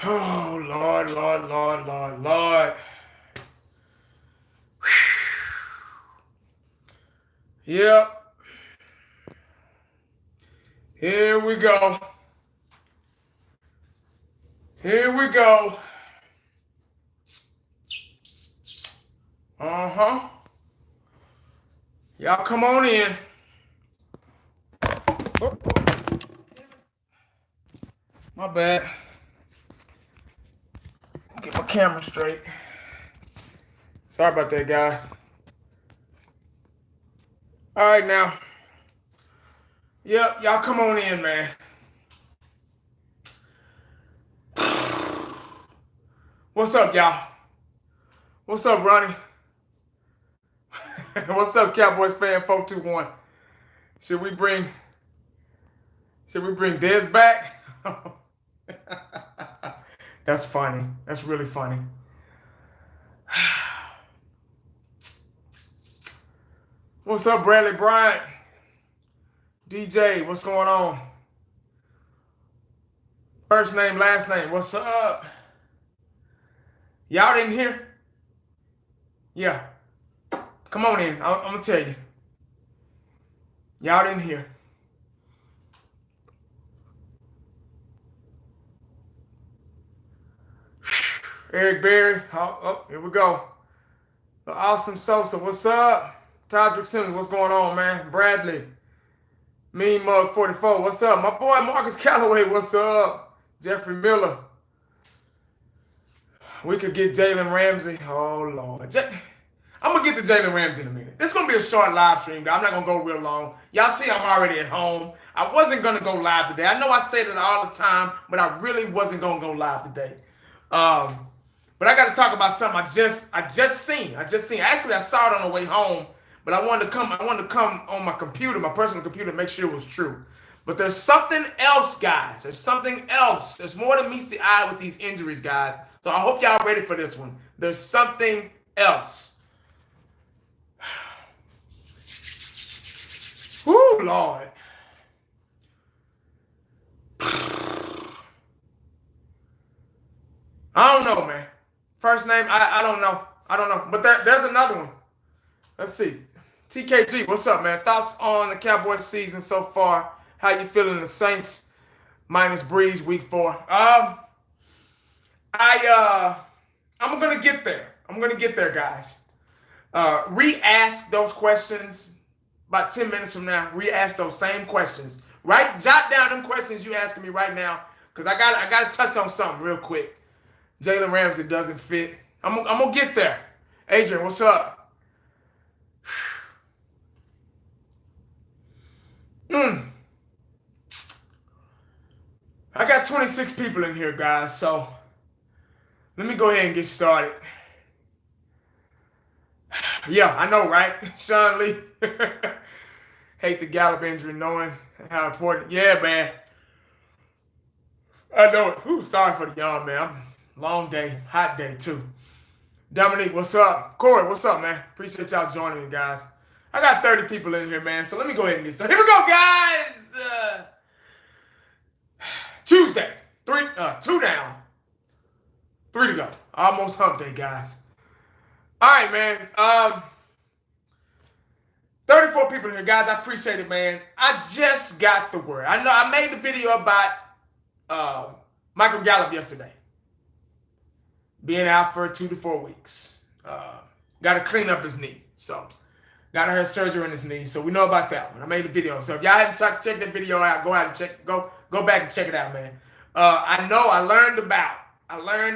Oh, Lord, Lord, Lord, Lord, Lord. Yep. Here we go. Here we go. Uh-huh. Y'all come on in. Oh, my bad. Get my camera straight. Sorry about that, guys. All right, now. Yep, y'all come on in, man. What's up, y'all? What's up, Ronnie? What's up, Cowboys fan 421? Should we bring Dez back? That's funny. That's really funny. What's up, Bradley Bryant? DJ, what's going on? First name, last name, what's up? Y'all didn't hear? Yeah. Come on in. I'm going to tell you. Y'all didn't hear. Eric Berry. Oh, here we go. The Awesome Sosa, what's up? Todrick Simmons, what's going on, man? Bradley. Mean Mug 44, what's up? My boy Marcus Callaway, what's up? Jeffrey Miller. We could get Jalen Ramsey. Oh, Lord. I'm going to get to Jalen Ramsey in a minute. This is going to be a short live stream, guys. I'm not going to go real long. Y'all see I'm already at home. I wasn't going to go live today. I know I say that all the time, but I really wasn't going to go live today. But I got to talk about something I just seen. Actually, I saw it on the way home, but I wanted to come on my computer, my personal computer, to make sure it was true. But there's something else, guys. There's something else. There's more than meets the eye with these injuries, guys. So I hope y'all ready for this one. There's something else. Whoo, Lord. I don't know, man. First name, I don't know. But there's another one. Let's see. TKG, what's up, man? Thoughts on the Cowboys season so far? How you feeling the Saints minus Breeze week 4? I'm gonna get there. Guys. Re-ask those questions about 10 minutes from now. Re-ask those same questions. Right? Jot down them questions you asking me right now, because I gotta touch on something real quick. Jalen Ramsey doesn't fit. I'm gonna get there. Adrian, what's up? I got 26 people in here, guys, so let me go ahead and get started. Yeah, I know, right? Sean Lee. Hate the Gallup injury, knowing how important. Yeah, man. I know it. Ooh, sorry for the yawn, man. Long day, hot day, too. Dominique, what's up? Corey, what's up, man? Appreciate y'all joining me, guys. I got 30 people in here, man, so let me go ahead and get started. Here we go, guys! Tuesday. 2 down. 3 to go. Almost hump day, guys. All right, man. 34 people here, guys. I appreciate it, man. I just got the word. I know I made the video about Michael Gallup yesterday being out for 2 to 4 weeks. Got to clean up his knee. So, got to have surgery on his knee. So, we know about that one. I made the video. So, if y'all haven't checked that video out, go out and go back and check it out, man. I know I learned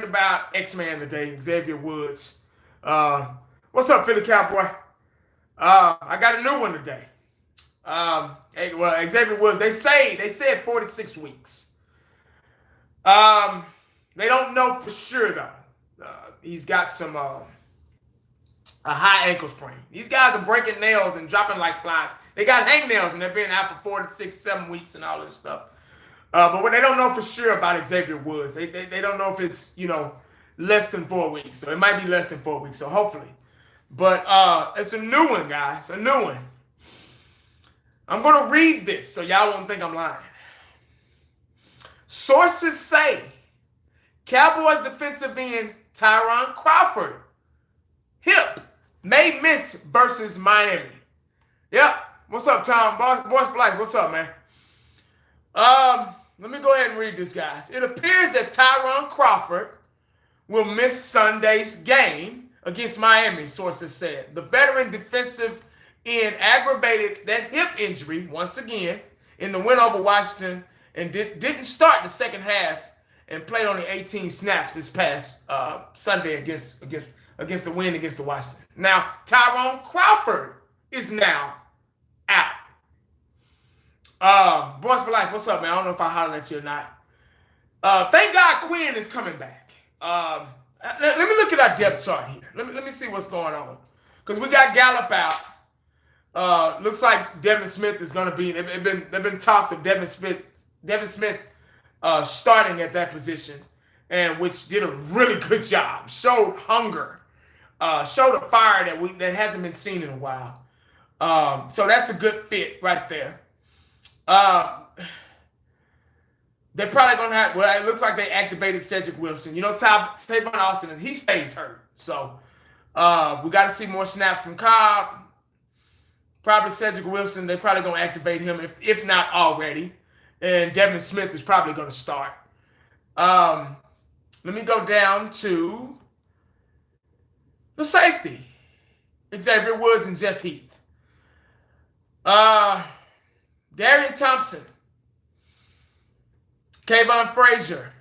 about X-Man today, Xavier Woods. What's up, Philly Cowboy? I got a new one today. Xavier Woods, they said 46 weeks. They don't know for sure, though. He's got some a high ankle sprain. These guys are breaking nails and dropping like flies. They got hangnails and they're being out for 4 to 6, 7 weeks and all this stuff. But what they don't know for sure about Xavier Woods, they don't know if it's, less than 4 weeks. So it might be less than 4 weeks. So hopefully. But it's a new one, guys. A new one. I'm going to read this so y'all won't think I'm lying. Sources say Cowboys defensive end Tyrone Crawford, hip, may miss versus Miami. Yep. What's up, Tom? Boys for life. What's up, man? Let me go ahead and read this, guys. It appears that Tyrone Crawford will miss Sunday's game against Miami, sources said. The veteran defensive end aggravated that hip injury once again in the win over Washington and didn't start the second half and played only 18 snaps this past Sunday against the win against the Washington. Now, Tyrone Crawford is now out. Boys for life, what's up, man? I don't know if I hollered at you or not. Thank God Quinn is coming back. Let me look at our depth chart here. Let me see what's going on. Because we got Gallup out. Looks like Devin Smith is going to be. There've been talks of Devin Smith starting at that position, and which did a really good job. Showed hunger. Showed a fire that hasn't been seen in a while. So that's a good fit right there. They're probably going to have, well, it looks like they activated Cedric Wilson. You know, Tavon Austin, he stays hurt. So we got to see more snaps from Cobb. Probably Cedric Wilson, they're probably going to activate him, if not already. And Devin Smith is probably going to start. Let me go down to the safety. Xavier Woods and Jeff Heath. Darian Thompson. Kayvon Frazier.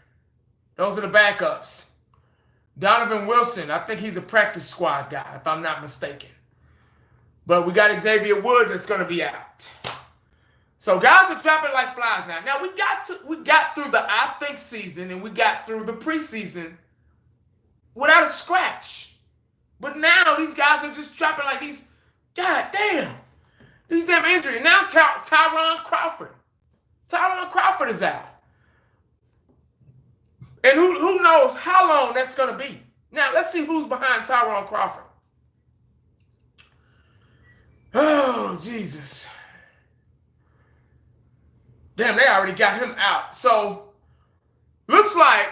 Those are the backups. Donovan Wilson. I think he's a practice squad guy, if I'm not mistaken. But we got Xavier Woods that's going to be out. So guys are dropping like flies now. Now we got through the I think season and we got through the preseason without a scratch. But now these guys are just dropping like these. God damn. These damn injuries. Now Tyrone Crawford. Tyrone Crawford is out. And who knows how long that's going to be. Now, let's see who's behind Tyrone Crawford. Oh, Jesus. Damn, they already got him out. So, looks like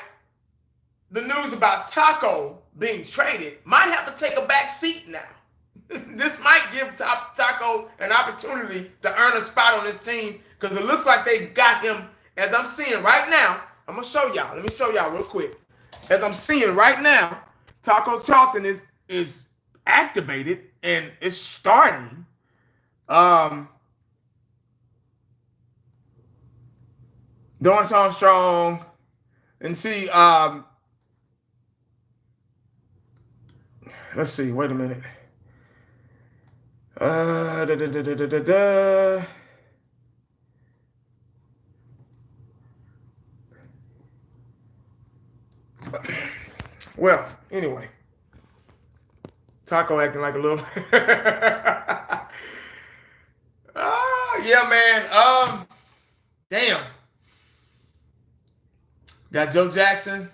the news about Taco being traded might have to take a back seat now. This might give Taco an opportunity to earn a spot on this team because it looks like they got him, as I'm seeing right now. I'm going to show y'all. Let me show y'all real quick. As I'm seeing right now, Taco Charlton is activated and is starting. Dorrance Armstrong. And see, let's see. Wait a minute. Well, anyway, Taco acting like a little. Yeah, man. Damn. Got Joe Jackson.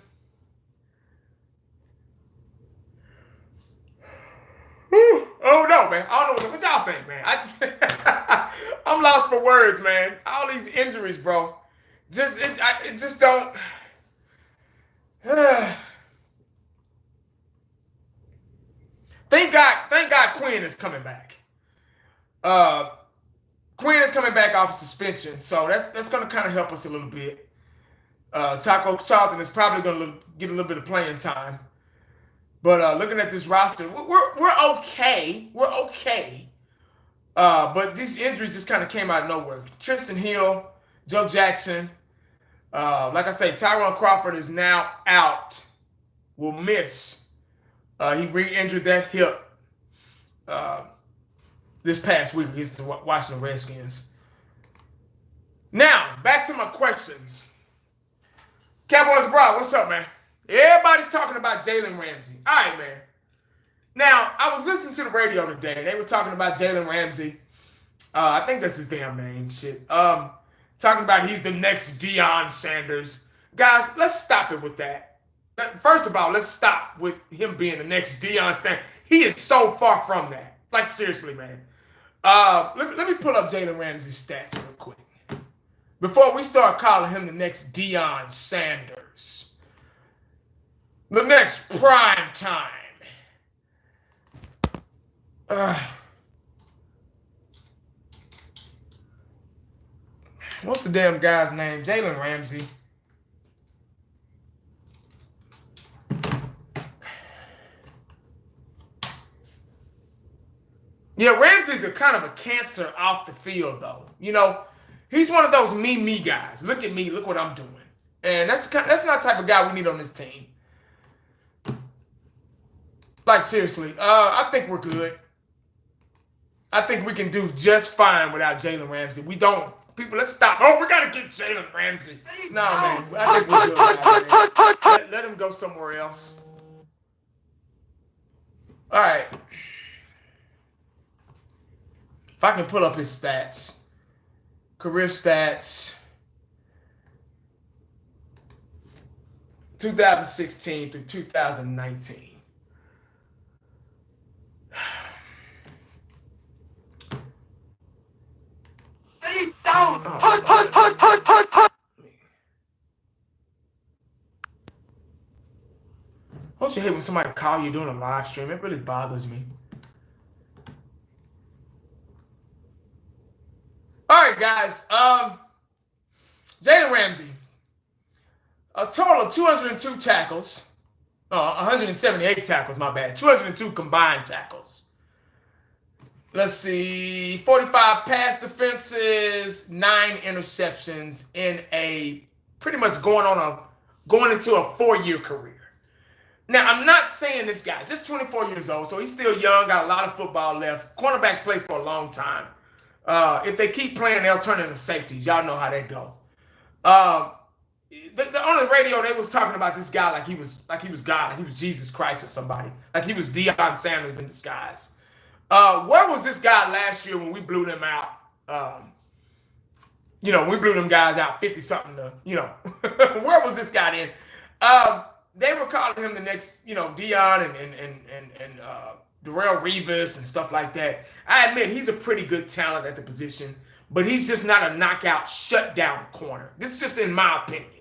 Oh no, man. I don't know what y'all think, man. I'm lost for words, man. All these injuries, bro. It just don't. Thank God Quinn is coming back. Quinn is coming back off suspension, so that's going to kind of help us a little bit. Taco Charlton is probably going to get a little bit of playing time. But looking at this roster, we're okay. We're okay. But these injuries just kind of came out of nowhere. Tristan Hill, Joe Jackson. Like I say, Tyrone Crawford is now out. Will miss. He re-injured that hip this past week against the Washington Redskins. Now, back to my questions. Cowboys Abroad, what's up, man? Everybody's talking about Jalen Ramsey. All right, man. Now, I was listening to the radio today, and they were talking about Jalen Ramsey. I think that's his damn name, shit. Talking about he's the next Deion Sanders. Guys, let's stop it with that. First of all, let's stop with him being the next Deion Sanders. He is so far from that. Like, seriously, man. Let me pull up Jalen Ramsey's stats real quick. Before we start calling him the next Deion Sanders. The next prime time. What's the damn guy's name? Jalen Ramsey. Yeah, Ramsey's a kind of a cancer off the field, though. You know, he's one of those me guys. Look at me, look what I'm doing. And that's not the type of guy we need on this team. Like, seriously, I think we're good. I think we can do just fine without Jalen Ramsey. We don't. People, let's stop. Oh, we got to get Jalen Ramsey. No, man. I think we're good. Let him go somewhere else. All right. If I can pull up his stats. Career stats. 2016 through 2019. Down. Don't you hate when somebody call you doing a live stream? It really bothers me. All right, guys. Jalen Ramsey. A total of 202 tackles. 178 tackles, my bad. 202 combined tackles. Let's see. 45 pass defenses, 9 interceptions in a pretty much going into a 4-year career. Now, I'm not saying this guy, just 24 years old, so he's still young, got a lot of football left. Cornerbacks play for a long time. If they keep playing, they'll turn into safeties. Y'all know how that go. On the radio, they was talking about this guy like he was God, like he was Jesus Christ or somebody, like he was Deion Sanders in disguise. Where was this guy last year when we blew them out? We blew them guys out 50-something. Where was this guy then? They were calling him the next, Deion and Darrell Revis and stuff like that. I admit he's a pretty good talent at the position, but he's just not a knockout, shutdown corner. This is just in my opinion.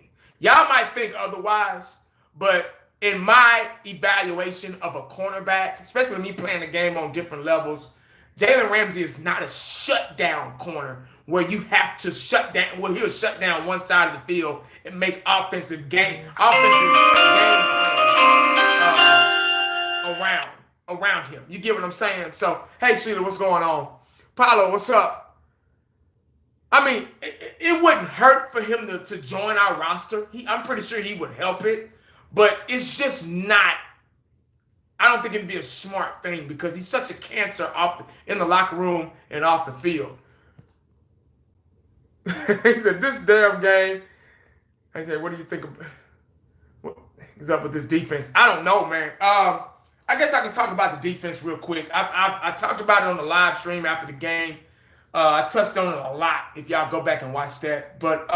Y'all might think otherwise, but in my evaluation of a cornerback, especially me playing the game on different levels, Jalen Ramsey is not a shutdown corner where you have to shut down, where he'll shut down one side of the field and make offensive game plan around him. You get what I'm saying? So, hey, Sheila, what's going on? Paulo, what's up? I mean, it wouldn't hurt for him to join our roster. I'm pretty sure he would help it. But it's just not, I don't think it'd be a smart thing because he's such a cancer in the locker room and off the field. He said, this damn game. I said, what do you think what is up with this defense? I don't know, man. I guess I can talk about the defense real quick. I talked about it on the live stream after the game. I touched on it a lot if y'all go back and watch that. But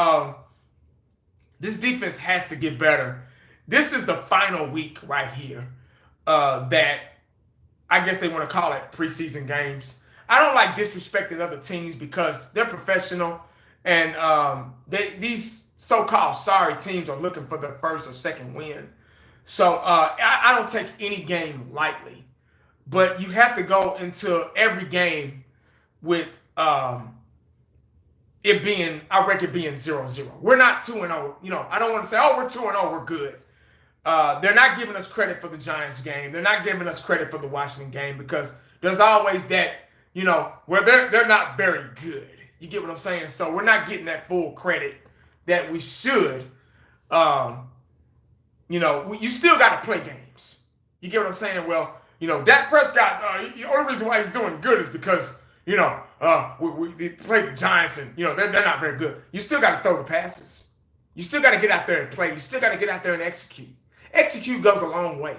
this defense has to get better. This is the final week right here that I guess they want to call it preseason games. I don't like disrespecting other teams because they're professional and these so-called sorry teams are looking for their first or second win. So I don't take any game lightly, but you have to go into every game with it being 0-0. We're not 2-0. I don't want to say, oh, we're 2-0, we're good. They're not giving us credit for the Giants game. They're not giving us credit for the Washington game because there's always that, where they're not very good. You get what I'm saying? So we're not getting that full credit that we should. You still got to play games. You get what I'm saying? Well, Dak Prescott, the only reason why he's doing good is because, we played the Giants and, they're not very good. You still got to throw the passes. You still got to get out there and play. You still got to get out there and execute. Execute goes a long way.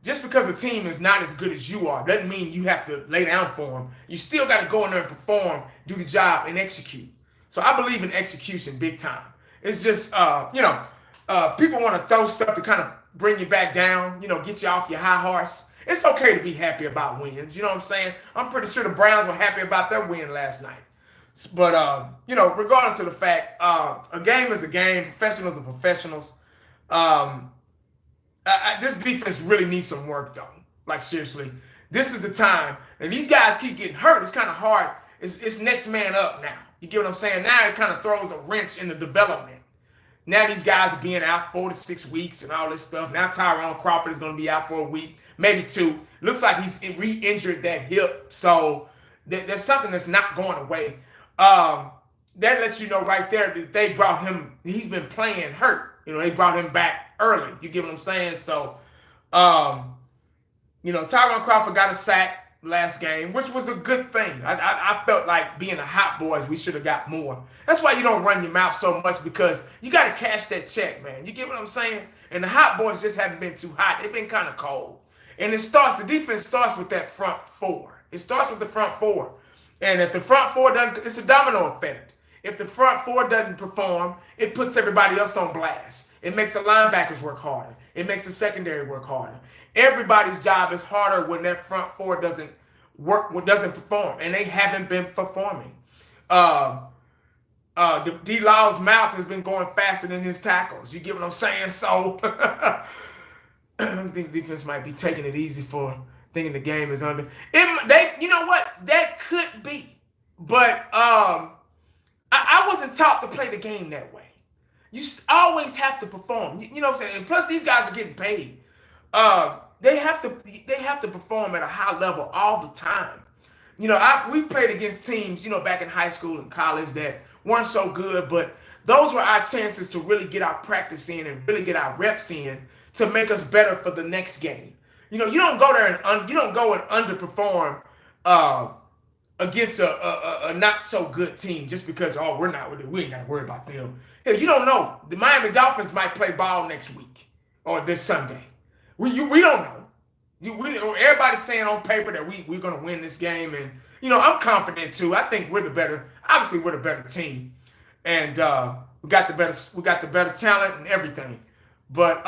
Just because a team is not as good as you are doesn't mean you have to lay down for them. You still got to go in there and perform, do the job, and execute. So I believe in execution big time. It's just, people want to throw stuff to kind of bring you back down, get you off your high horse. It's okay to be happy about wins. You know what I'm saying? I'm pretty sure the Browns were happy about their win last night. But, regardless of the fact, a game is a game. Professionals are professionals. This defense really needs some work, though. Like, seriously, this is the time. And these guys keep getting hurt. It's kind of hard. It's next man up now. You get what I'm saying? Now it kind of throws a wrench in the development. Now these guys are being out 4 to 6 weeks and all this stuff. Now Tyrone Crawford is going to be out for a week, maybe 2. Looks like he's re-injured that hip. So there's something that's not going away. That lets you know right there that they brought him. He's been playing hurt. You know, they brought him back early. You get what I'm saying? So, you know, Tyrone Crawford got a sack last game, which was a good thing. I felt like being the hot boys, we should have got more. That's why you don't run your mouth so much, because you got to cash that check, man. You get what I'm saying? And the hot boys just haven't been too hot. They've been kind of cold. And the defense starts with that front 4. It starts with the front 4. And if the front 4 doesn't, it's a domino effect. If the front 4 doesn't perform, it puts everybody else on blast. It makes the linebackers work harder. It makes the secondary work harder. Everybody's job is harder when that front 4 doesn't perform, and they haven't been performing. D-Law's mouth has been going faster than his tackles. You get what I'm saying? So I think the defense might be taking it easy for thinking the game is under. You know what? That could be, but I wasn't taught to play the game that way. You always have to perform. You know what I'm saying? And plus, these guys are getting paid. They have to perform at a high level all the time. You know, we've played against teams, you know, back in high school and college that weren't so good, but those were our chances to really get our practice in and really get our reps in to make us better for the next game. You know, you don't go there and you don't go and underperform against a not so good team just because we ain't got to worry about them. Hell, you don't know. The Miami Dolphins might play ball next week or this Sunday. We don't know. Everybody's saying on paper that we're going to win this game, and you know, I'm confident too. I think we're the better team, and we got the better talent and everything. But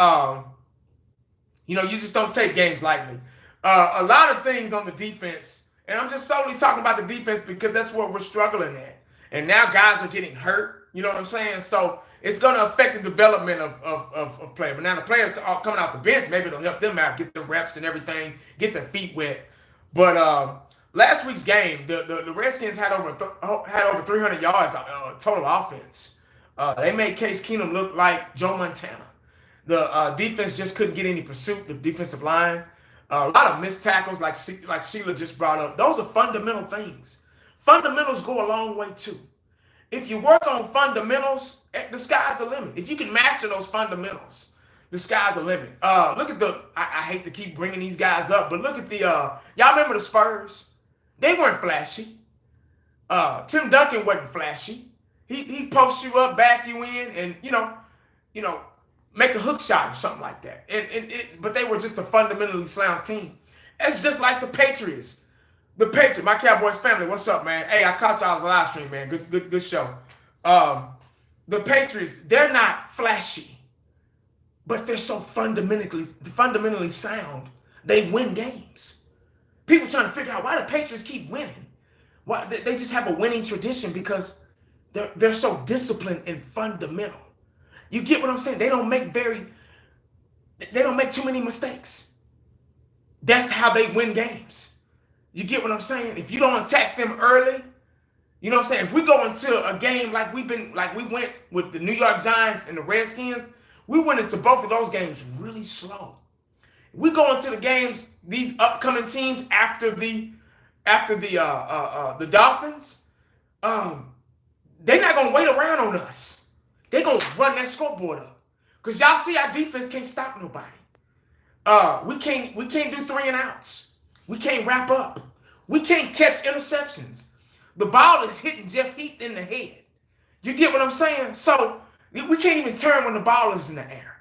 you know, you just don't take games lightly. A lot of things on the defense, and I'm just solely talking about the defense because that's where we're struggling at. And now guys are getting hurt. You know what I'm saying? So it's going to affect the development of players. But now the players are coming off the bench. Maybe it'll help them out, get the reps and everything, get their feet wet. But last week's game, the Redskins had over 300 yards total offense. They made Case Keenum look like Joe Montana. The defense just couldn't get any pursuit. The defensive line, a lot of missed tackles, like Sheila just brought up. Those are fundamental things. Fundamentals go a long way too. If you work on fundamentals, the sky's the limit. If you can master those fundamentals, the sky's the limit. Look at I hate to keep bringing these guys up, but look at y'all remember the Spurs? They weren't flashy. Tim Duncan wasn't flashy. He posts you up, back you in, and you know, make a hook shot or something like that. But they were just a fundamentally sound team. It's just like the Patriots. The Patriots, my Cowboys family, what's up, man? Hey, I caught y'all's live stream, man. Good show. The Patriots, they're not flashy, but they're so fundamentally sound. They win games. People trying to figure out why the Patriots keep winning. Why they just have a winning tradition because they're so disciplined and fundamental. You get what I'm saying? They don't make too many mistakes. That's how they win games. You get what I'm saying? If you don't attack them early, you know what I'm saying? If we go into a game like we went with the New York Giants and the Redskins, we went into both of those games really slow. We go into the games, these upcoming teams after the Dolphins, they're not gonna wait around on us. They're gonna run that scoreboard up. Because y'all see our defense can't stop nobody. We can't do 3 and outs. We can't wrap up. We can't catch interceptions. The ball is hitting Jeff Heath in the head. You get what I'm saying? So we can't even turn when the ball is in the air.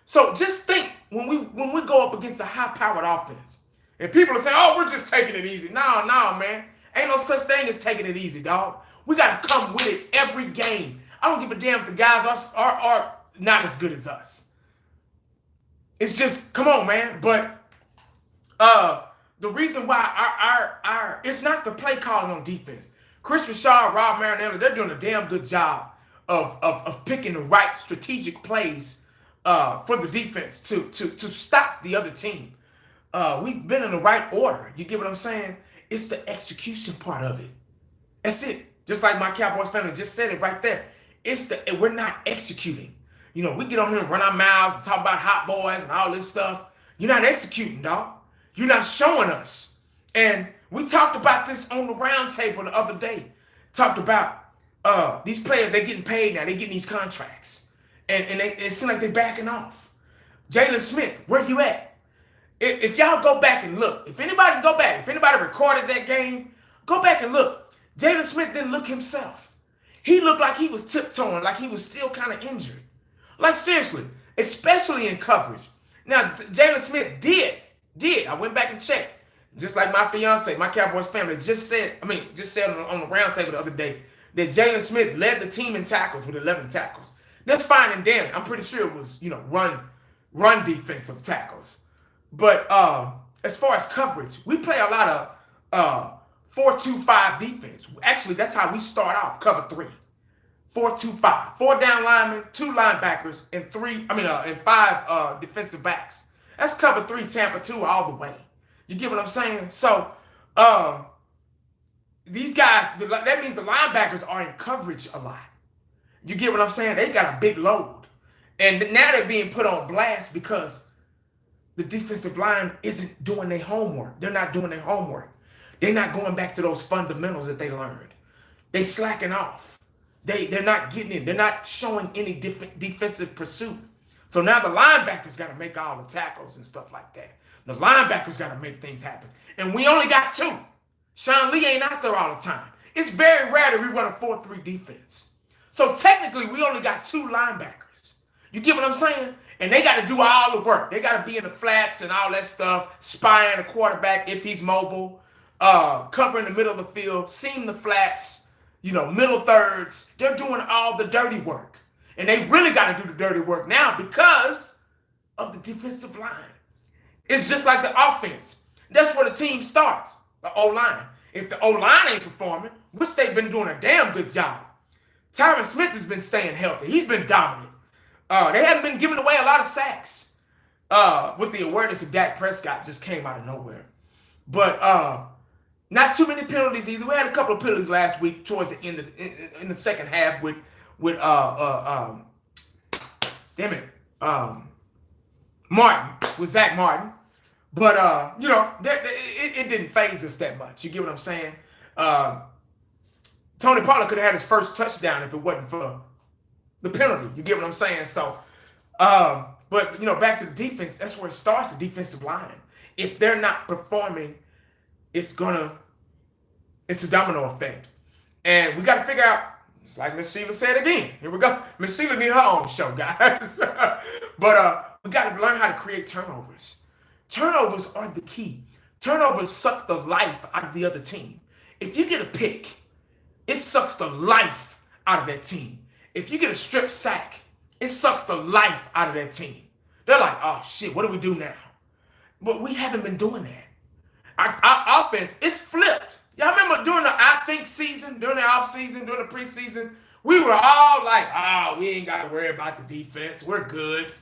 So just think when we go up against a high-powered offense, and people are saying, "Oh, we're just taking it easy." No, man. Ain't no such thing as taking it easy, dog. We got to come with it every game. I don't give a damn if the guys are not as good as us. It's just, come on, man. But the reason why it's not the play calling on defense. Chris Richard, Rob Marinelli, they're doing a damn good job of picking the right strategic plays for the defense to stop the other team. We've been in the right order. You get what I'm saying? It's the execution part of it. That's it. Just like my Cowboys family just said it right there. We're not executing. You know, we get on here and run our mouths and talk about hot boys and all this stuff. You're not executing, dog. You're not showing us. And we talked about this on the round table the other day. Talked about these players, they're getting paid now. They're getting these contracts. And it seems like they're backing off. Jalen Smith, where you at? If y'all go back and look, if anybody recorded that game, go back and look. Jalen Smith didn't look himself. He looked like he was tiptoeing, like he was still kind of injured. Like seriously, especially in coverage. Now, Jalen Smith did. I went back and checked. Just like my fiance, my Cowboys family just said on the round table the other day that Jalen Smith led the team in tackles with 11 tackles. That's fine and damn. I'm pretty sure it was, run defensive tackles. But as far as coverage, we play a lot of 4-2-5 defense. Actually, that's how we start off, cover 3. 4-2-5. 4 down linemen, 2 linebackers, and 5 defensive backs. That's cover 3, Tampa 2 all the way. You get what I'm saying? So these guys, that means the linebackers are in coverage a lot. You get what I'm saying? They got a big load. And now they're being put on blast because the defensive line isn't doing their homework. They're not doing their homework. They're not going back to those fundamentals that they learned. They slacking off. They're not getting in. They're not showing any defensive pursuit. So now the linebackers got to make all the tackles and stuff like that. The linebackers got to make things happen. And we only got 2. Sean Lee ain't out there all the time. It's very rare that we run a 4-3 defense. So technically, we only got 2 linebackers. You get what I'm saying? And they got to do all the work. They got to be in the flats and all that stuff, spying the quarterback if he's mobile, covering the middle of the field, seeing the flats, middle thirds. They're doing all the dirty work. And they really got to do the dirty work now because of the defensive line. It's just like the offense. That's where the team starts, the O-line. If the O-line ain't performing, which they've been doing a damn good job, Tyrone Smith has been staying healthy. He's been dominant. They haven't been giving away a lot of sacks. With the awareness of Dak Prescott just came out of nowhere. But not too many penalties either. We had a couple of penalties last week towards the end in the second half with Zach Martin. But it didn't faze us that much. You get what I'm saying? Tony Pollard could have had his first touchdown if it wasn't for the penalty. You get what I'm saying? So, but back to the defense. That's where it starts. The defensive line. If they're not performing, it's a domino effect, and we got to figure out. It's like Miss Sheila said again. Here we go. Miss Sheila need her own show, guys. But we got to learn how to create turnovers. Turnovers are the key. Turnovers suck the life out of the other team. If you get a pick, it sucks the life out of that team. If you get a strip sack, it sucks the life out of that team. They're like, oh shit, what do we do now? But we haven't been doing that. Our offense, it's flipped. Y'all remember during the I think season, during the off season, during the preseason, we were all like, we ain't got to worry about the defense. We're good.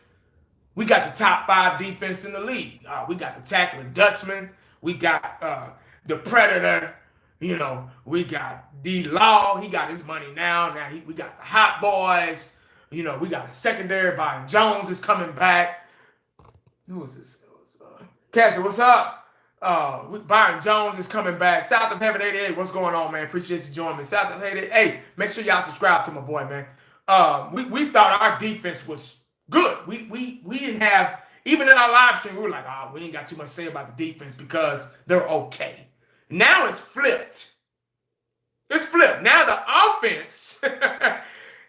We got the top 5 defense in the league. We got the tackling Dutchman. We got the Predator. We got D-Law. He got his money now. We got the Hot Boys. We got a secondary. Byron Jones is coming back. Who was this? It was Cassie, what's up? Byron Jones is coming back. South of Heaven 88, what's going on, man? Appreciate you joining me. South of Heaven 88. Hey, make sure y'all subscribe to my boy, man. We thought our defense was good. We didn't have, even in our live stream, we were like, we ain't got too much to say about the defense because they're okay. Now it's flipped. It's flipped. Now the offense.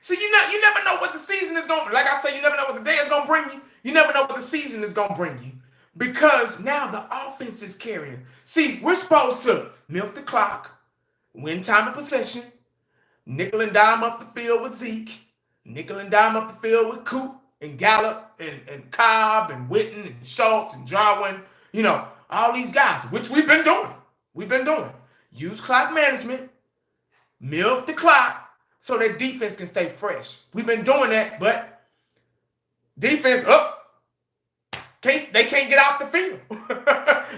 See, you never know what the season is going to, like I say, you never know what the day is going to bring you. You never know what the season is going to bring you. Because now the offense is carrying. See, we're supposed to milk the clock, win time of possession, nickel and dime up the field with Zeke, nickel and dime up the field with Coop and Gallup and Cobb and Witten and Schultz and Jarwin. All these guys, which we've been doing. Use clock management, milk the clock so that defense can stay fresh. We've been doing that, but Defense up. They can't get off the field.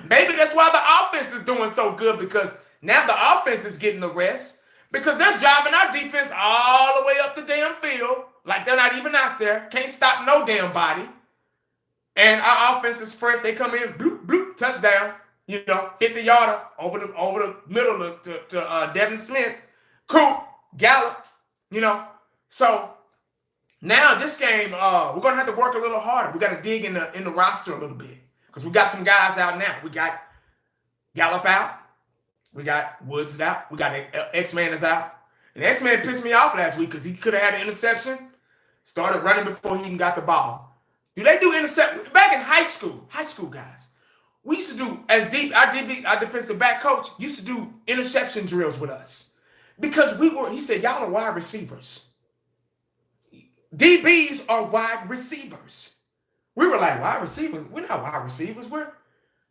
Maybe that's why the offense is doing so good, because now the offense is getting the rest, because they're driving our defense all the way up the damn field like they're not even out there. Can't stop no damn body. And our offense is fresh. They come in, bloop, bloop, touchdown. 50-yarder over the middle to Devin Smith. Cool, Gallup. So now this game, we're gonna have to work a little harder. We got to dig in the roster a little bit, because we got some guys out now. We got Gallup out. We got Woods out. We got X-Man is out. And X-Man pissed me off last week because he could have had an interception. Started running before he even got the ball. Do they do intercept? Back in high school guys, we used to do, our defensive back coach used to do interception drills with us, because he said, y'all are wide receivers. DBs are wide receivers. We were like, wide receivers? We're not wide receivers.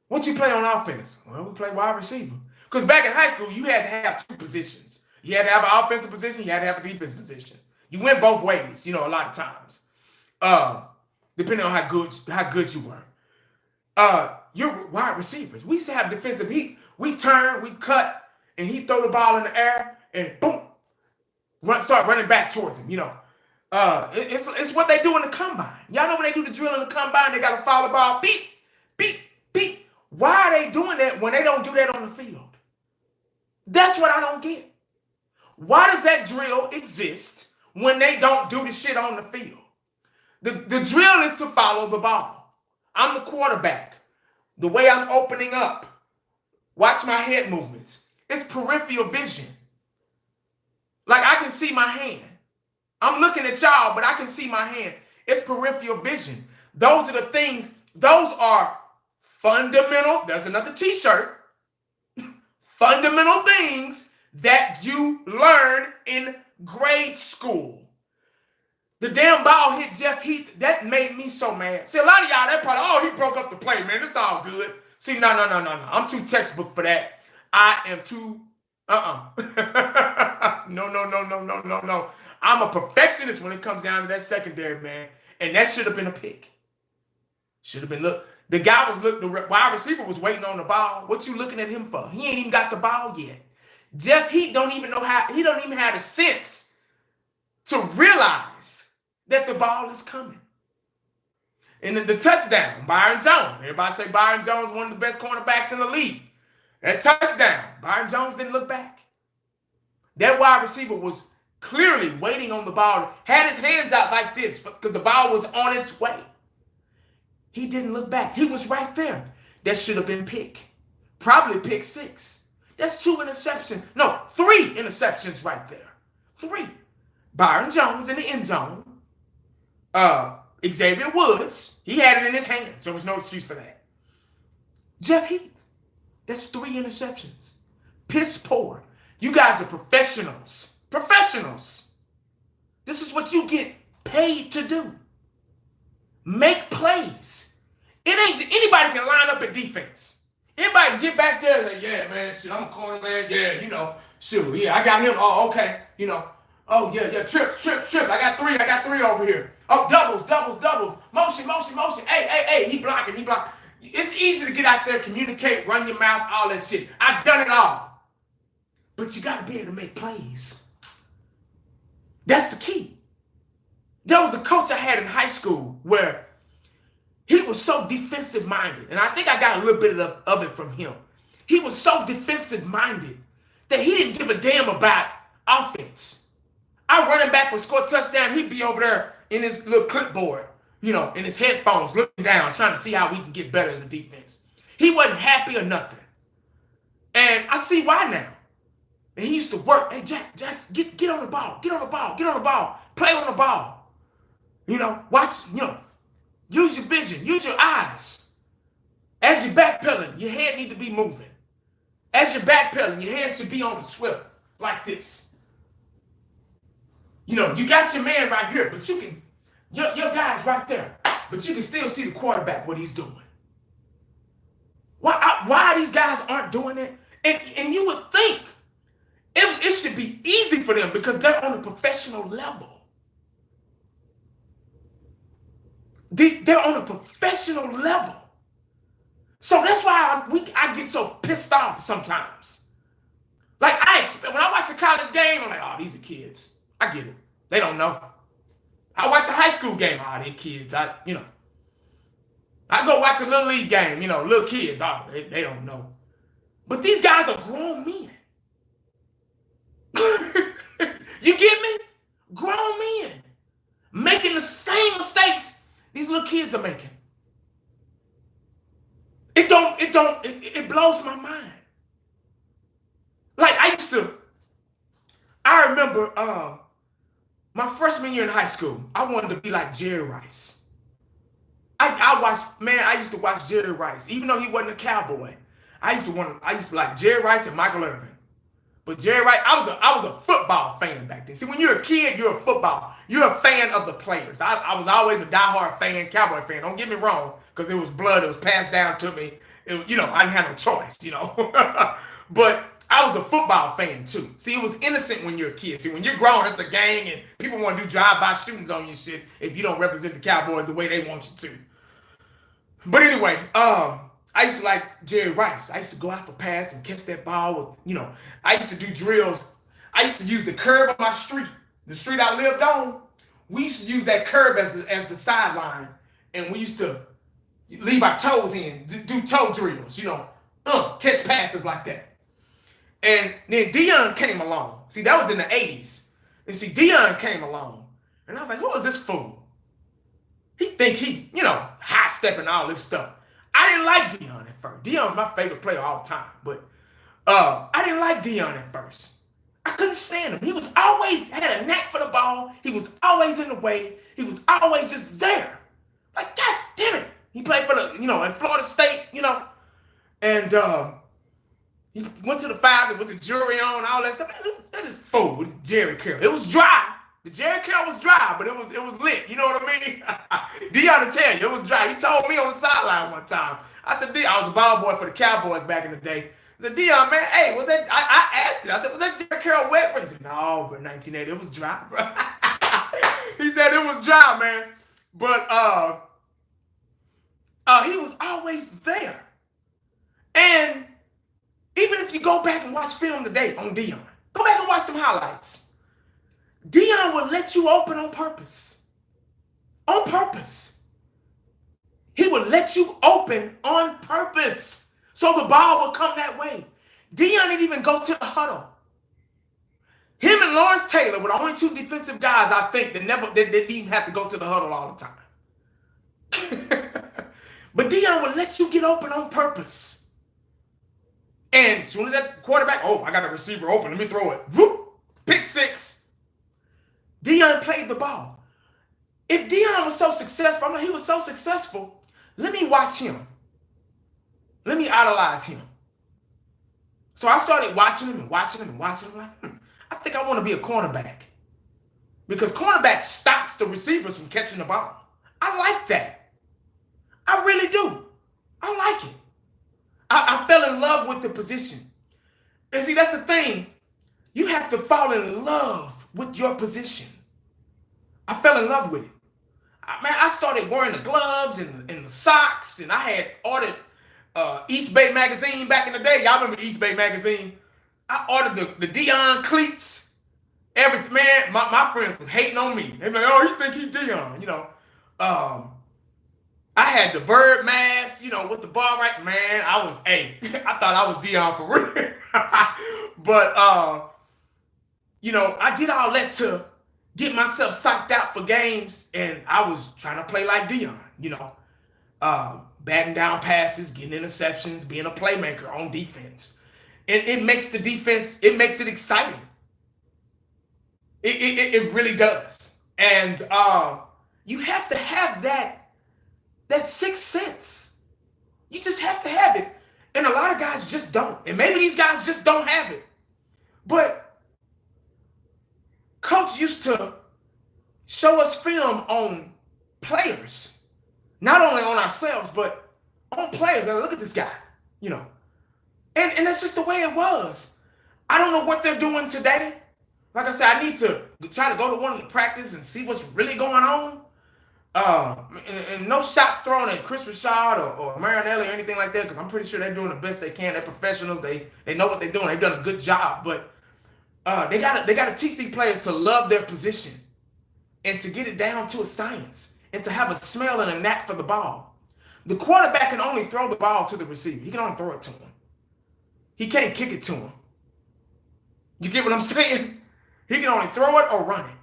What you play on offense? Well, we play wide receiver. Because back in high school, you had to have two positions. You had to have an offensive position. You had to have a defensive position. You went both ways, a lot of times, depending on how good you were. You're wide receivers. We used to have defensive. We turn, we cut, and he throw the ball in the air, and boom, start running back towards him. It's what they do in the combine. Y'all know when they do the drill in the combine, they got to follow the ball, beep, beep, beep. Why are they doing that when they don't do that on the field? That's what I don't get. Why does that drill exist when they don't do the shit on the field? The drill is to follow the ball. I'm the quarterback. The way I'm opening up, watch my head movements. It's peripheral vision. Like, I can see my hand. I'm looking at y'all, but I can see my hand. It's peripheral vision. Those are the things. Those are fundamental. There's another t-shirt. Fundamental things that you learn in grade school. The damn ball hit Jeff Heath. That made me so mad. See, a lot of y'all, that probably, he broke up the play, man. It's all good. See, no. I'm too textbook for that. I am too, No. I'm a perfectionist when it comes down to that secondary, man. And that should have been a pick. Should have been, look. The guy the wide receiver was waiting on the ball. What you looking at him for? He ain't even got the ball yet. Jeff Heath don't even have the sense to realize that the ball is coming. And then the touchdown, Byron Jones. Everybody say Byron Jones, one of the best cornerbacks in the league. That touchdown, Byron Jones didn't look back. That wide receiver was clearly waiting on the ball, had his hands out like this because the ball was on its way. He didn't look back. He was right there. That should have been pick. Probably pick 6. That's 2 interceptions. No, 3 interceptions right there. 3. Byron Jones in the end zone. Xavier Woods, he had it in his hand, so there's no excuse for that. Jeff Heath, that's 3 interceptions. Piss poor. You guys are professionals. Professionals. This is what you get paid to do. Make plays. It ain't anybody can line up at defense. Anybody can get back there and say, yeah, man, shit, I'm a corner man. Yeah, shoot, yeah, I got him. Oh, okay. Oh, yeah, trips. I got 3 over here. Oh, doubles. Motion. Hey, he blocking. It's easy to get out there, communicate, run your mouth, all that shit. I've done it all. But you got to be able to make plays. That's the key. There was a coach I had in high school where he was so defensive-minded, and I think I got a little bit of it from him. He was so defensive-minded that he didn't give a damn about offense. Our running back would score a touchdown, he'd be over there in his little clipboard, in his headphones, looking down, trying to see how we can get better as a defense. He wasn't happy or nothing. And I see why now. And he used to work. Hey, Jack, get on the ball. Get on the ball. Play on the ball. Watch, use your vision. Use your eyes. As you're backpedaling, your head need to be moving. As you're backpedaling, your hands should be on the swivel, like this. You got your man right here, but you can, your guy's right there, but you can still see the quarterback, what he's doing. Why these guys aren't doing it? And you would think it should be easy for them because they're on a professional level. They're on a professional level. So that's why I get so pissed off sometimes. Like, when I watch a college game, I'm like, oh, these are kids. I get it. They don't know. I watch a high school game, oh, they're kids. I go watch a little league game, little kids, oh, they don't know. But these guys are grown men. You get me? Grown men making the same mistakes these little kids are making. It blows my mind. Like, I remember my freshman year in high school, I wanted to be like Jerry Rice. I used to watch Jerry Rice, even though he wasn't a Cowboy. I used to like Jerry Rice and Michael Irvin. But Jerry Rice, I was a football fan back then. See, when you're a kid, you're a fan of the players. I was always a diehard fan, Cowboy fan. Don't get me wrong, because it was blood that was passed down to me. I didn't have no choice, But I was a football fan too. See, it was innocent when you're a kid. See, when you're grown, it's a gang and people want to do drive-by shootings on you shit if you don't represent the Cowboys the way they want you to. But anyway, I used to like Jerry Rice. I used to go out for pass and catch that ball with, I used to do drills. I used to use the curb of my street. The street I lived on, we used to use that curb as the sideline. And we used to leave our toes in, do toe drills, catch passes like that. And then Deion came along. See, that was in the 80s. And see, Deion came along. And I was like, who is this fool? He think he, high-stepping all this stuff. I didn't like Deion at first. Deion's my favorite player all the time. But I didn't like Deion at first. I couldn't stand him. He was always had a knack for the ball. He was always in the way. He was always just there. Like, God damn it. He played for the, in Florida State, and he went to the Falcons with the jury on, all that stuff. Man, that is fool with Jerry Carroll. It was dry. The Jerry Carroll was dry, but it was lit. You know what I mean? Deion will tell you, it was dry. He told me on the sideline one time. I said, I was a ball boy for the Cowboys back in the day. I said, Deion, man, hey, was that, I asked it. I said, was that Jerry Carroll wet? He said, no, but 1980, it was dry, bro. He said it was dry, man. But he was always there. And even if you go back and watch film today on Deion, go back and watch some highlights. Deion will let you open on purpose. On purpose. He will let you open on purpose. So the ball will come that way. Deion didn't even go to the huddle. Him and Lawrence Taylor were the only two defensive guys, I think, that didn't even have to go to the huddle all the time. But Deion will let you get open on purpose. And as soon as that quarterback, I got a receiver open, let me throw it. Whoop, pick six. Deion played the ball. If Deion was so successful, he was so successful, let me watch him. Let me idolize him. So I started watching him and watching him and watching him. Like, I think I want to be a cornerback. Because cornerback stops the receivers from catching the ball. I like that. I really do. I like it. I fell in love with the position. And see, that's the thing. You have to fall in love with your position. I fell in love with it. I started wearing the gloves and the socks, and I had ordered East Bay Magazine back in the day. Y'all remember East Bay Magazine? I ordered the Deion cleats. Man, my friends was hating on me. They were like, oh, you think he Deion, I had the bird mask, with the bar right. Man, I thought I was Deion for real. But, I did all that to get myself psyched out for games, and I was trying to play like Deion, batting down passes, getting interceptions, being a playmaker on defense. And it makes the defense, it makes it exciting. It really does. And you have to have that sixth sense. You just have to have it. And a lot of guys just don't. And maybe these guys just don't have it. But Coach used to show us film on players. Not only on ourselves, but on players. And look at this guy, And that's just the way it was. I don't know what they're doing today. Like I said, I need to try to go to one of the practice and see what's really going on. And no shots thrown at Chris Rashad or Marinelli or anything like that, because I'm pretty sure they're doing the best they can. They're professionals. They know what they're doing. They've done a good job. But they gotta teach these players to love their position and to get it down to a science and to have a smell and a knack for the ball. The quarterback can only throw the ball to the receiver. He can only throw it to him. He can't kick it to him. You get what I'm saying? He can only throw it or run it.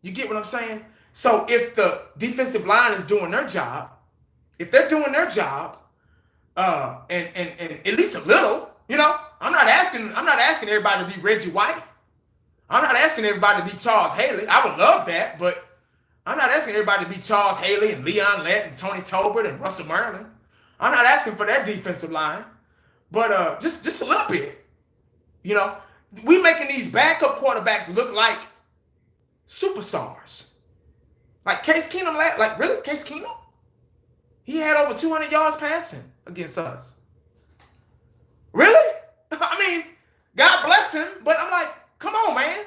You get what I'm saying? So if the defensive line is doing their job, if they're doing their job, and at least a little, I'm not asking everybody to be Reggie White. I'm not asking everybody to be Charles Haley. I would love that, but I'm not asking everybody to be Charles Haley and Leon Lett and Tony Tolbert and Russell Maryland. I'm not asking for that defensive line, but just a little bit. We making these backup quarterbacks look like superstars. Like Case Keenum, really? Case Keenum? He had over 200 yards passing against us. Really? I mean, God bless him, but I'm like, come on, man.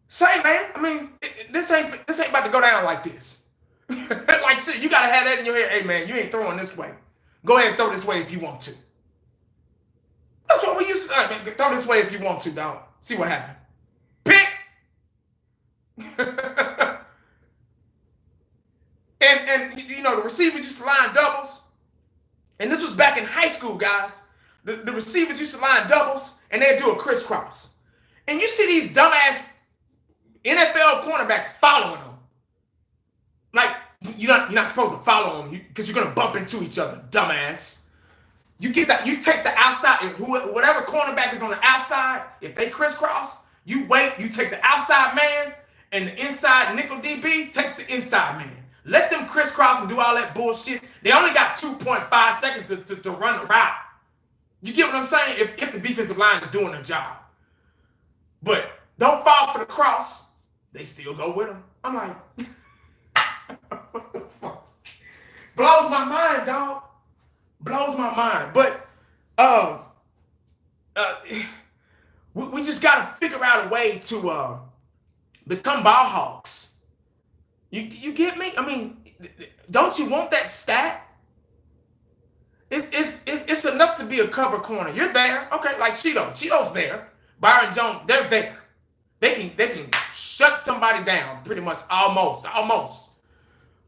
Say, man, I mean, this ain't about to go down like this. Like, see, you got to have that in your head. Hey, man, you ain't throwing this way. Go ahead and throw this way if you want to. That's what we used to say. Throw this way if you want to, dog. See what happened. Pick. And the receivers used to line doubles. And this was back in high school, guys. The receivers used to line doubles, and they'd do a crisscross. And you see these dumbass NFL cornerbacks following them. Like, you're not supposed to follow them because you're going to bump into each other, dumbass. You take the outside, whatever cornerback is on the outside, if they crisscross, you wait, you take the outside man, and the inside nickel DB takes the inside man. Let them crisscross and do all that bullshit. They only got 2.5 seconds to run the route. You get what I'm saying? If the defensive line is doing their job. But don't fall for the cross. They still go with them. I'm like, what the fuck? Blows my mind, dog. Blows my mind. But we just got to figure out a way to become ball hawks. You get me? I mean, don't you want that stat? It's enough to be a cover corner. You're there. Okay, like Cheeto. Cheeto's there. Byron Jones, they're there. They can shut somebody down pretty much almost.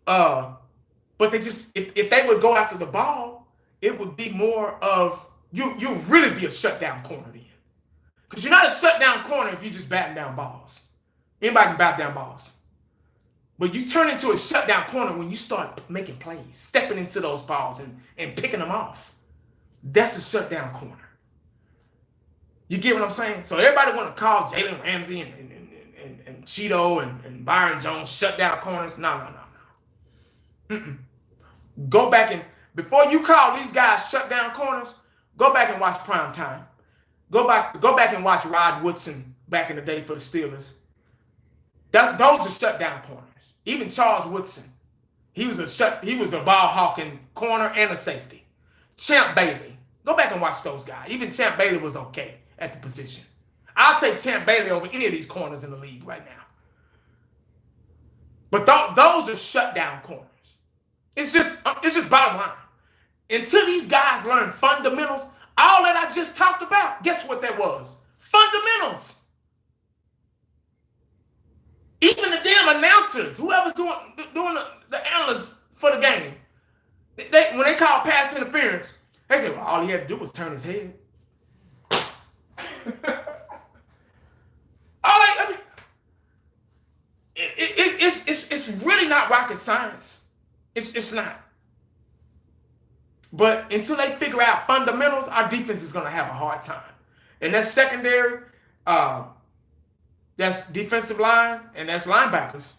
But they just if they would go after the ball, it would be more of you really be a shutdown corner then. Because you're not a shutdown corner if you just batting down balls. Anybody can bat down balls. But you turn into a shutdown corner when you start making plays, stepping into those balls and picking them off. That's a shutdown corner. You get what I'm saying? So everybody want to call Jalen Ramsey and Cheeto and Byron Jones shutdown corners. No. Go back and, before you call these guys shutdown corners, go back and watch Prime Time. Go back and watch Rod Woodson back in the day for the Steelers. Those are shutdown corners. Even Charles Woodson, he was a ball hawking corner and a safety. Champ Bailey, go back and watch those guys. Even Champ Bailey was okay at the position. I'll take Champ Bailey over any of these corners in the league right now. But those are shutdown corners. It's just bottom line. Until these guys learn fundamentals, all that I just talked about, guess what that was? Fundamentals. Even the damn announcers, whoever's doing the analysts for the game, when they call pass interference, they say, well, all he had to do was turn his head. It's really not rocket science. It's not. But until they figure out fundamentals, our defense is going to have a hard time. And that's secondary, that's defensive line, and that's linebackers.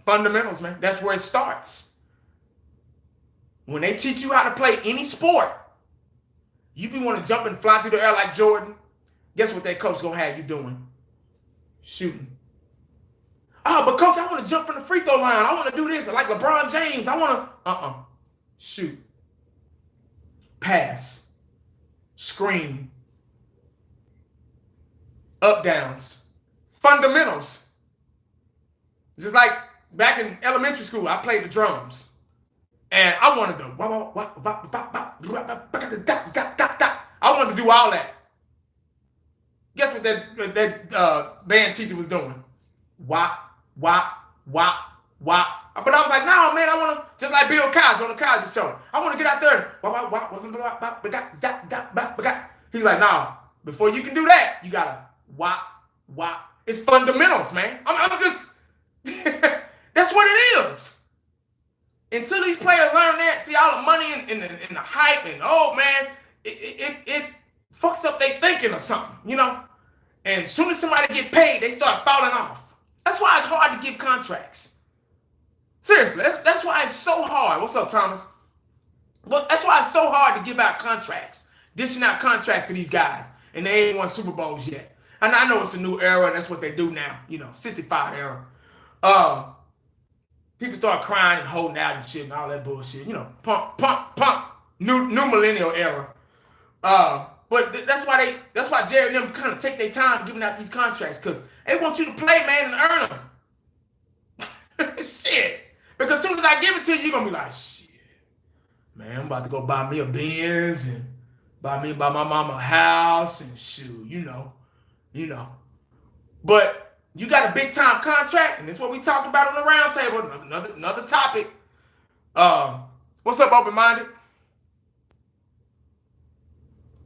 Fundamentals, man. That's where it starts. When they teach you how to play any sport, you be want to jump and fly through the air like Jordan. Guess what that coach going to have you doing? Shooting. Oh, but coach, I want to jump from the free throw line. I want to do this like LeBron James. I want to, shoot. Pass. Screen. Up downs. Fundamentals. Just like back in elementary school, I played the drums. And I wanted to, I wanted to do all that. Guess what that band teacher was doing? Wop, wop, wop, wop. But I was like, no, man, I want to, just like Bill Cosby on the Cosby Show. I want to get out there. He's like, no, before you can do that, you got to wop, wop. It's fundamentals, man. I'm just, that's what it is. Until these players learn that, see all the money and the hype and, oh, man, it fucks up their thinking or something, you know? And as soon as somebody get paid, they start falling off. That's why it's hard to give contracts. Seriously, that's why it's so hard. What's up, Thomas? Well, that's why it's so hard to give out contracts, dishing out contracts to these guys, and they ain't won Super Bowls yet. And I know it's a new era, and that's what they do now, you know, 65 era. People start crying and holding out and shit and all that bullshit, you know, pump, new millennial era. But that's why Jerry and them kind of take their time giving out these contracts, because they want you to play, man, and earn them. Shit. Because as soon as I give it to you, you're going to be like, shit, man, I'm about to go buy me a Benz and buy my mama a house and shoot, you know. But you got a big time contract, and this is what we talked about on the round table, another topic. What's up, open-minded?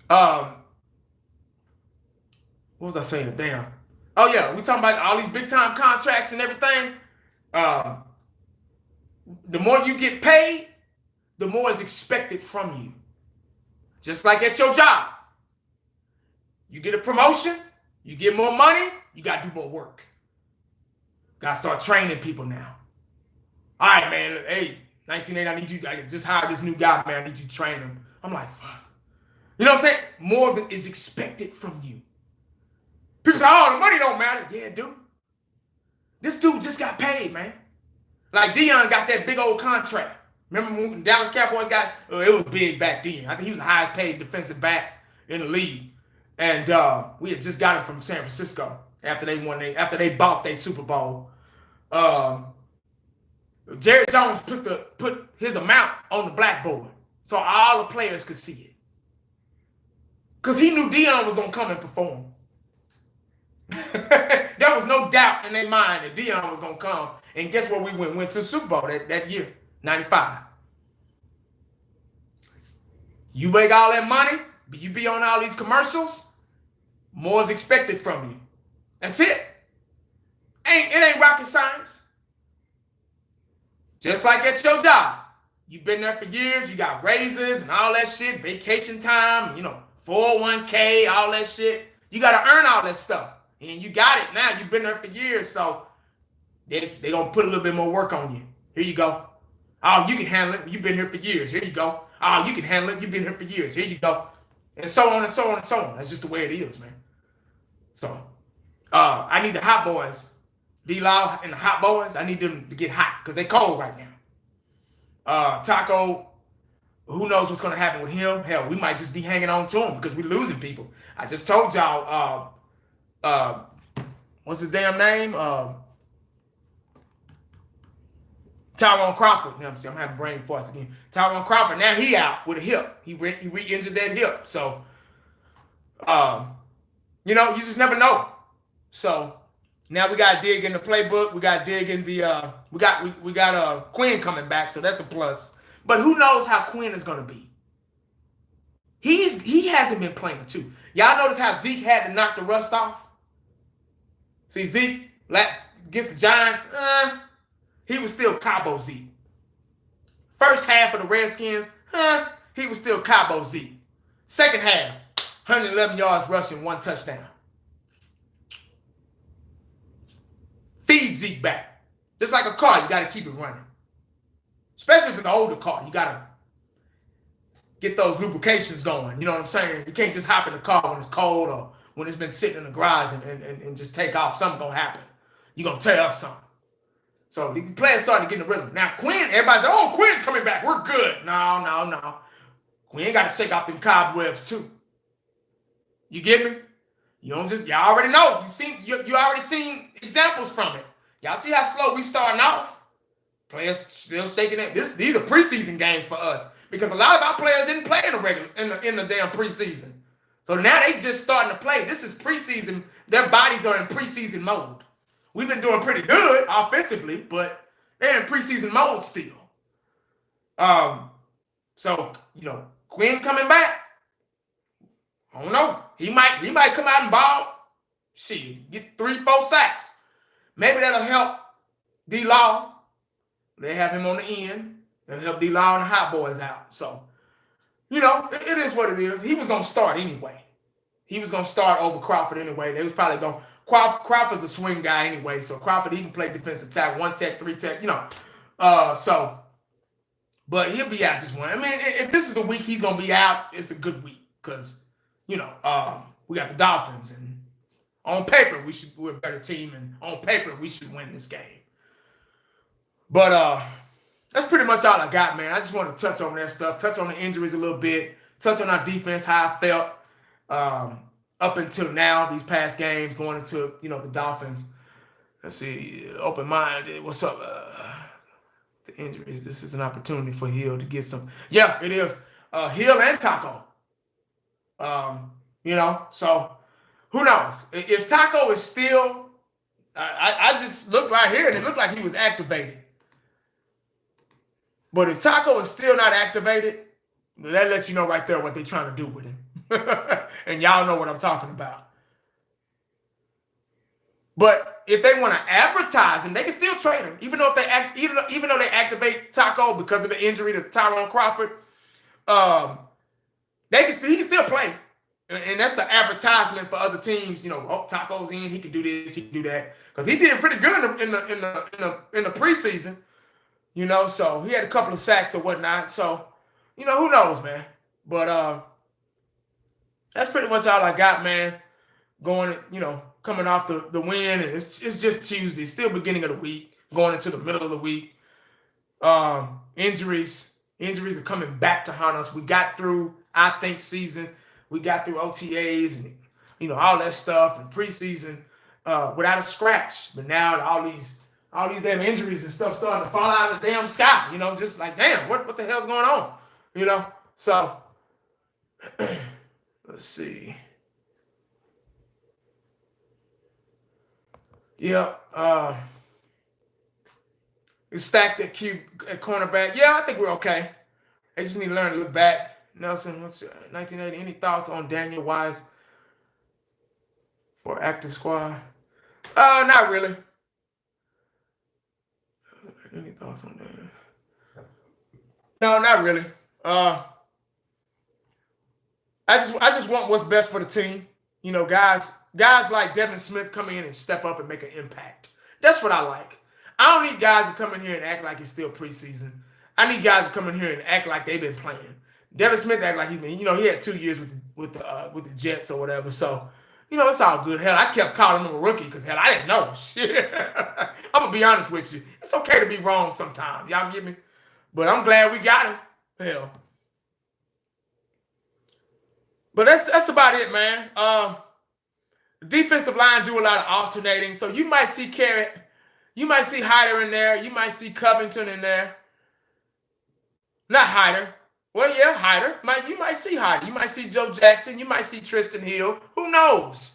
What was I saying? Damn. Oh, yeah, we talking about all these big time contracts and everything. The more you get paid, the more is expected from you. Just like at your job. You get a promotion, you get more money, you got to do more work. Got to start training people now. All right, man. Hey, 1980, I need you. I just hired this new guy, man. I need you to train him. I'm like, fuck. You know what I'm saying? More of it is expected from you. People say, oh, the money don't matter. Yeah, dude. This dude just got paid, man. Like Deion got that big old contract. Remember when Dallas Cowboys got, it was big back then. I think he was the highest paid defensive back in the league. And we had just got him from San Francisco after they bought their Super Bowl. Jerry Jones put his amount on the blackboard so all the players could see it. Because he knew Deion was going to come and perform. There was no doubt in their mind that Deion was going to come. And guess where we went to the Super Bowl that year, 95. You make all that money, but you be on all these commercials, more is expected from you. That's it. It ain't rocket science. Just like at your job. You've been there for years, you got raises and all that shit, vacation time, 401k, all that shit. You got to earn all that stuff. And you got it now. You've been there for years, so they're going to put a little bit more work on you. Here you go. Oh, you can handle it. You've been here for years. Here you go. Oh, you can handle it. You've been here for years. Here you go. And so on and so on and so on. That's just the way it is, man. So, I need the hot boys. D-Law and the hot boys, I need them to get hot because they're cold right now. Taco, who knows what's going to happen with him? Hell, we might just be hanging on to him because we're losing people. I just told y'all, what's his damn name? Tyrone Crawford. You know what I'm saying? I'm having brain farts again. Tyrone Crawford, now he out with a hip. He re-injured that hip. So, you just never know. So, now we got to dig in the playbook. We got to dig in the, we got Quinn coming back, so that's a plus. But who knows how Quinn is going to be. He hasn't been playing, too. Y'all notice how Zeke had to knock the rust off? See, Zeke against the Giants, he was still Cabo Zeke. First half of the Redskins, he was still Cabo Zeke. Second half, 111 yards rushing, 1 touchdown. Feed Zeke back. Just like a car, you got to keep it running. Especially if it's an older car, you got to get those lubrications going. You know what I'm saying? You can't just hop in the car when it's cold or when it's been sitting in the garage and just take off. Something's going to happen. You're going to tear up something. So the players starting to get in the rhythm. Now, Quinn, everybody said, oh, Quinn's coming back. We're good. No. Quinn got to shake off them cobwebs too. You get me? You don't just, y'all already know. You already seen examples from it. Y'all see how slow we starting off? Players still shaking it. These are preseason games for us because a lot of our players didn't play in the damn preseason. So now they just starting to play. This is preseason. Their bodies are in preseason mode. We've been doing pretty good offensively, but they're in preseason mode still. So Quinn coming back. I don't know. He might come out and ball. Shit, get 3-4 sacks. Maybe that'll help D-Law. They have him on the end. That'll help D-Law and the Hot Boys out. So, it is what it is. He was going to start anyway. He was going to start over Crawford anyway. They was probably going to – Crawford's a swing guy anyway. So, Crawford, he can play defensive tackle, 1 tech, 3 tech, but he'll be out just one. I mean, if this is the week he's going to be out, it's a good week because, we got the Dolphins. And on paper, we're a better team. And on paper, we should win this game. But that's pretty much all I got, man. I just want to touch on that stuff, touch on the injuries a little bit, touch on our defense, how I felt up until now, these past games, going into, the Dolphins. Let's see, open mind. What's up? The injuries. This is an opportunity for Hill to get some. Yeah, it is. Hill and Taco. So who knows? If Taco is still, I just looked right here and it looked like he was activated. But if Taco is still not activated, that lets you know right there what they're trying to do with him. And y'all know what I'm talking about. But if they want to advertise him, they can still trade him, even though they activate Taco because of the injury to Tyrone Crawford. He can still play, and that's an advertisement for other teams. Taco's in, he can do this, he can do that, because he did pretty good in the preseason. So he had a couple of sacks or whatnot. So, who knows, man. But that's pretty much all I got, man. Going, coming off the win, and it's just Tuesday, still beginning of the week, going into the middle of the week. Injuries are coming back to haunt us. We got through, I think, season. We got through OTAs and all that stuff and preseason without a scratch. But now all these damn injuries and stuff starting to fall out of the damn sky. Just like, damn, what the hell's going on? So let's see. Yeah, it's stacked at cornerback. Yeah, I think we're okay. They just need to learn to look back. Nelson, what's 1980? Any thoughts on Daniel Wise for active squad? Not really. Any thoughts on that? No, not really. I just want what's best for the team. Guys like Devin Smith come in and step up and make an impact. That's what I like. I don't need guys to come in here and act like it's still preseason. I need guys to come in here and act like they've been playing. Devin Smith act like he's been, he had 2 years with the Jets or whatever. So, it's all good. Hell, I kept calling him a rookie because hell, I didn't know. Shit. I'm gonna be honest with you. It's okay to be wrong sometimes. Y'all get me? But I'm glad we got him. Hell. But that's about it, man. Defensive line do a lot of alternating. So you might see Hyder in there. You might see Covington in there. Not Hyder. Well, yeah, Hyder. You might see Hyder. You might see Joe Jackson. You might see Tristan Hill. Who knows?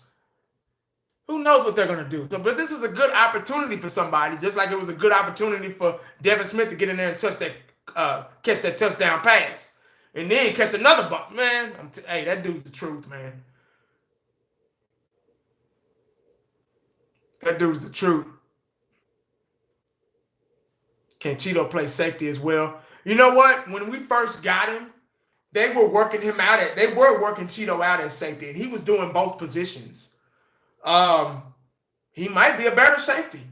Who knows what they're going to do? So, but this is a good opportunity for somebody, just like it was a good opportunity for Devin Smith to get in there and catch that touchdown pass. And then catch another bump. Man, hey, that dude's the truth, man. That dude's the truth. Can Cheeto play safety as well? You know what? When we first got him, they were working Cheeto out at safety, and he was doing both positions. He might be a better safety.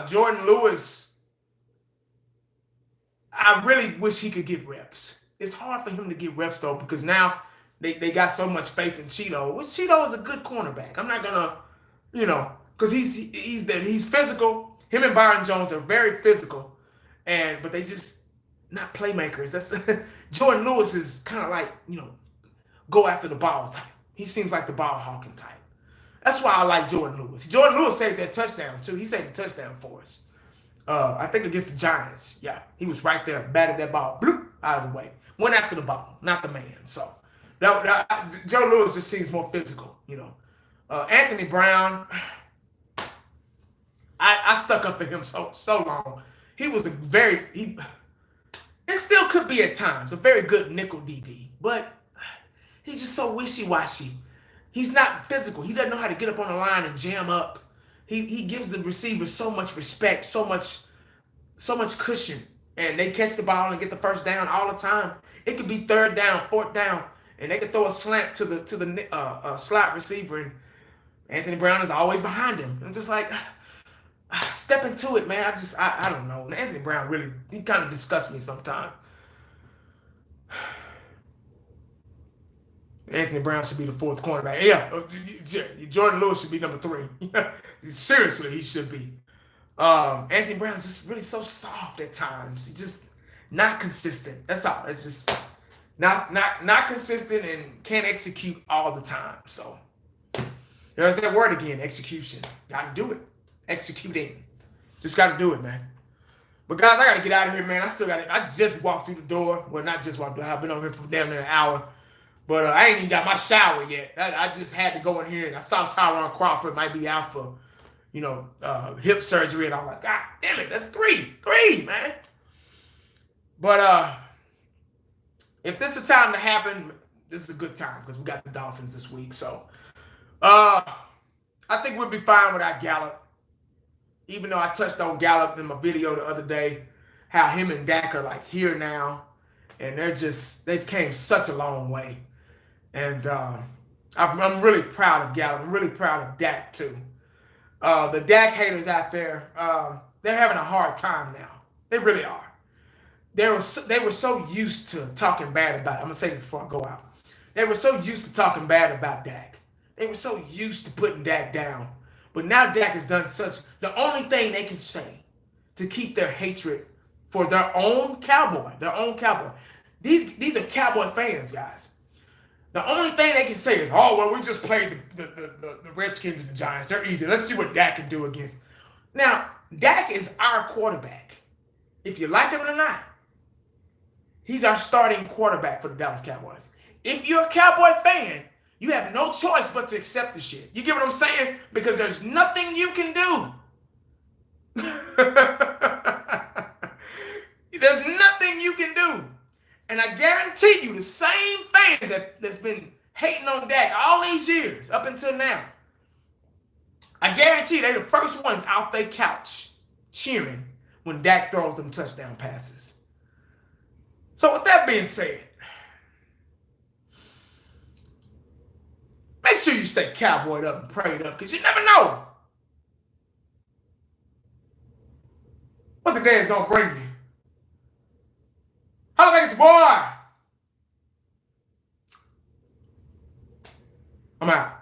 Jordan Lewis, I really wish he could get reps. It's hard for him to get reps, though, because now they got so much faith in Cheeto. Which Cheeto is a good cornerback. I'm not gonna, because he's physical. Him and Byron Jones are very physical, but they just not playmakers. That's Jordan Lewis is kind of like, go after the ball type. He seems like the ball hawking type. That's why I like Jordan Lewis. Jordan Lewis saved that touchdown, too. He saved the touchdown for us. I think against the Giants. Yeah, he was right there, batted that ball, bloop, out of the way. Went after the ball, not the man. So Joe Lewis just seems more physical, you know. Anthony Brown, I stuck up for him so long. He was it still could be at times a very good nickel DB, but he's just so wishy-washy. He's not physical. He doesn't know how to get up on the line and jam up. He gives the receivers so much respect, so much cushion, and they catch the ball and get the first down all the time. It could be 3rd down, 4th down, and they could throw a slant to the slot receiver, and Anthony Brown is always behind him. I'm just like, step into it, man. I don't know. Anthony Brown really, he kind of disgusts me sometimes. Anthony Brown should be the 4th cornerback. Yeah, Jordan Lewis should be number 3. Seriously, he should be. Anthony Brown's just really so soft at times. He's just not consistent. That's all. It's just not consistent and can't execute all the time. So there's that word again, execution. Got to do it. Executing. Just got to do it, man. But guys, I got to get out of here, man. I just walked through the door. Well, not just walked through. I've been on here for damn near an hour. But I ain't even got my shower yet. I just had to go in here, and I saw Tyrone Crawford might be out for, hip surgery, and I'm like, God damn it, that's three, man. But if this is a time to happen, this is a good time because we got the Dolphins this week. So I think we'll be fine without Gallup. Even though I touched on Gallup in my video the other day, how him and Dak are like here now, and they've came such a long way. And I'm really proud of Gallup. I'm really proud of Dak, too. The Dak haters out there, they're having a hard time now. They really are. They were so used to talking bad about it. I'm going to say this before I go out. They were so used to talking bad about Dak. They were so used to putting Dak down. But now Dak has done the only thing they can say to keep their hatred for their own Cowboy. These are Cowboy fans, guys. The only thing they can say is, oh, well, we just played the Redskins and the Giants. They're easy. Let's see what Dak can do against. Now, Dak is our quarterback. If you like it or not, he's our starting quarterback for the Dallas Cowboys. If you're a Cowboy fan, you have no choice but to accept the shit. You get what I'm saying? Because there's nothing you can do. There's nothing you can do. And I guarantee you, the same fans that's been hating on Dak all these years, up until now, I guarantee they're the first ones off their couch cheering when Dak throws them touchdown passes. So with that being said, make sure you stay cowboyed up and prayed up, because you never know what the day is going to bring you. Hello, Vegas boy. I'm out.